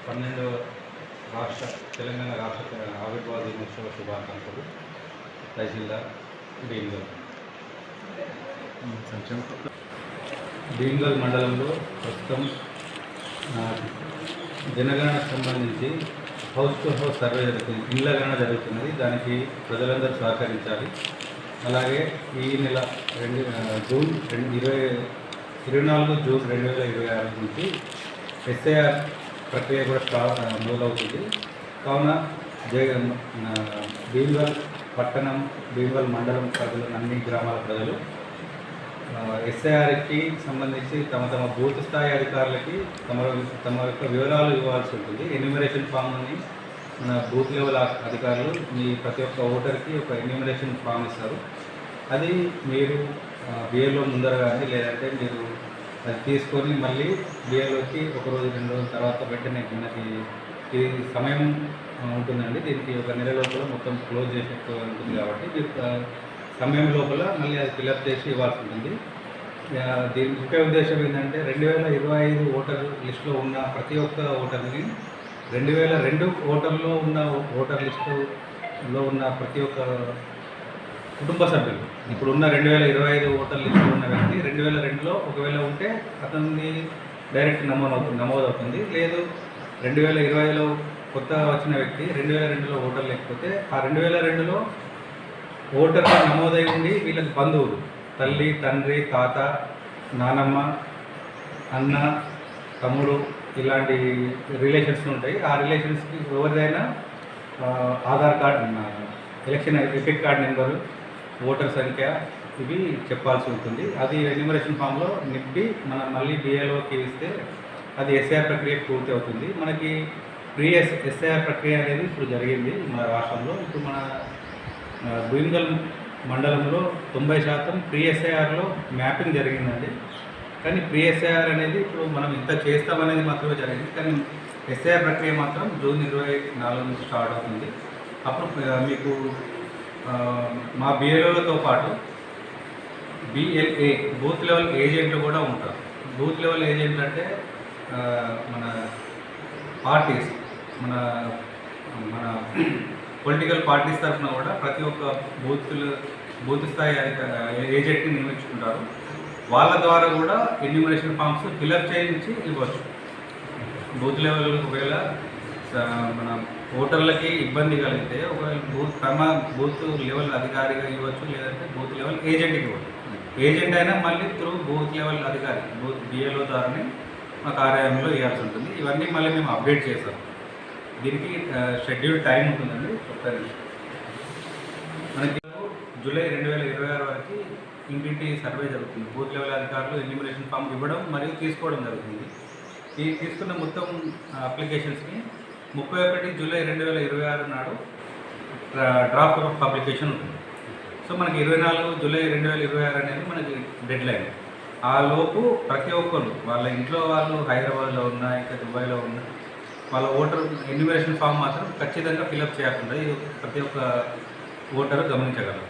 12వ తెలంగాణ రాష్ట్ర ఆవిర్భావ దినోత్సవ శుభాకాంక్షలు. తహసీల్దార్ భీమ్గల్. భీమ్గల్ మండలంలో ప్రస్తుతం జనగణనకు సంబంధించి హౌస్ టు హౌస్ సర్వే జరుగుతుంది, ఇళ్ల గణన జరుగుతున్నది. దానికి ప్రజలందరూ సహకరించాలి. అలాగే ఈ నెల జూన్ 24 జూన్ 2026 నుంచి ఎస్ఐఆర్ ప్రక్రియ కూడా మొదలవుతుంది. కావున భీమ్గల్ పట్టణం, భీమ్గల్ మండలం ప్రజలు, అన్ని గ్రామాల ప్రజలు ఎస్ఐఆర్కి సంబంధించి తమ బూత్ స్థాయి అధికారులకి తమ యొక్క వివరాలు ఇవ్వాల్సి ఉంటుంది. ఎన్యూమరేషన్ ఫామ్ని మన బూత్ లెవెల్ అధికారులు మీ ప్రతి ఒక్క ఓటర్కి ఒక ఎన్యూమరేషన్ ఫామ్ ఇస్తారు. అది మీరు బిఏలో ముందర కానీ లేదంటే మీరు అది తీసుకొని మళ్ళీ బిఏలోకి ఒకరోజు 2 రోజుల తర్వాత వెంటనే మనకి ఇది సమయం ఉంటుందండి. దీనికి ఒక నెల లోపల మొత్తం క్లోజ్ చేసేట్టు ఉంటుంది కాబట్టి మీరు సమయం లోపల మళ్ళీ అది ఫిలప్ చేసి ఇవ్వాల్సి ఉంటుంది. దీని ముఖ్య ఉద్దేశం ఏంటంటే 2025 ఓటర్ లిస్టులో ఉన్న ప్రతి ఒక్క ఓటర్ని 2002 ఓటర్లో ఉన్న ఓటర్ లిస్టులో ఉన్న ప్రతి ఒక్క కుటుంబ సభ్యులు, ఇప్పుడున్న 2025 ఓటర్ లిస్టులో ఉన్న వ్యక్తి 2002లో ఒకవేళ ఉంటే అతన్ని డైరెక్ట్ నమోదవుతుంది. లేదు 2020లో కొత్తగా వచ్చిన వ్యక్తి 2002లో ఓటర్ లేకపోతే ఆ 2002లో ఓటర్గా నమోదై ఉండి వీళ్ళకి బంధువులు, తల్లి, తండ్రి, తాత, నానమ్మ, అన్న, తమ్ముడు ఇలాంటి రిలేషన్స్ ఉంటాయి. ఆ రిలేషన్స్కి ఎవరిదైనా Aadhaar card, election epic card number, voter సంఖ్య ఇవి చెప్పాల్సి ఉంటుంది. అది ఎన్యూమరేషన్ ఫామ్లో నింపి మనం మళ్ళీ బిఏలోకి ఇస్తే అది ఎస్ఐఆర్ ప్రక్రియ పూర్తి అవుతుంది. మనకి ప్రీ ఎస్ఐఆర్ ప్రక్రియ అనేది ఇప్పుడు జరిగింది మన రాష్ట్రంలో. ఇప్పుడు మన భీమ్గల్ మండలంలో 90% ప్రీ ఎస్ఐఆర్లో మ్యాపింగ్ జరిగిందండి. కానీ ప్రీ ఎస్ఐఆర్ అనేది ఇప్పుడు మనం ఇంత చేస్తామనేది మాత్రమే జరిగింది. కానీ ఎస్ఐఆర్ ప్రక్రియ మాత్రం జూన్ 24 నుంచి స్టార్ట్ అవుతుంది. అప్పుడు మీకు మా బిఎల్ఓలతో పాటు బిఎల్ఏ బూత్ లెవెల్ ఏజెంట్లు కూడా ఉంటారు. బూత్ లెవెల్ ఏజెంట్ అంటే మన పార్టీస్, మన పొలిటికల్ పార్టీస్ తరఫున కూడా ప్రతి ఒక్క బూత్ స్థాయి ఏజెంట్ని నియమించుకుంటారు. వాళ్ళ ద్వారా కూడా ఎన్యూమరేషన్ ఫామ్స్ ఫిలప్ చేయించి ఇవ్వచ్చు. బూత్ లెవెల్ ఒకవేళ మన ఓటర్లకి ఇబ్బంది కలిగితే ఒకవేళ బూత్ లెవెల్ అధికారిగా ఇవ్వచ్చు, లేదంటే బూత్ లెవెల్ ఏజెంట్కి ఇవ్వచ్చు. ఏజెంట్ అయినా మళ్ళీ త్రూ బూత్ లెవెల్ అధికారి బిఏలో ద్వారానే మా కార్యాలయంలో ఇవ్వాల్సి ఉంటుంది. ఇవన్నీ మళ్ళీ మేము అప్డేట్ చేస్తాం. దీనికి షెడ్యూల్ టైం ఉంటుందండి. చెప్తాను, మనకి జూలై 2026 వరకు ఇంటింటి సర్వే జరుగుతుంది. బూత్ లెవెల్ అధికారులు ఎన్యూమరేషన్ ఫామ్ ఇవ్వడం మరియు తీసుకోవడం జరుగుతుంది. ఈ తీసుకున్న మొత్తం అప్లికేషన్స్ని 31 జూలై 2026 నాడు డ్రాఫ్ట్ ఆఫ్ పబ్లికేషన్ ఉంటుంది. సో మనకి 24 జూలై 2026 అనేది మనకి డెడ్ లైన్. ఆ లోపు ప్రతి ఒక్కరు వాళ్ళ ఇంట్లో వాళ్ళు హైదరాబాద్లో ఉన్నా, ఇంకా దుబాయ్లో ఉన్నా, వాళ్ళ ఓటర్ ఎన్యూమరేషన్ ఫామ్ మాత్రం ఖచ్చితంగా ఫిలప్ చేయాల్సి ఉంటుంది. ఇది ప్రతి ఒక్క ఓటరు గమనించగలరు.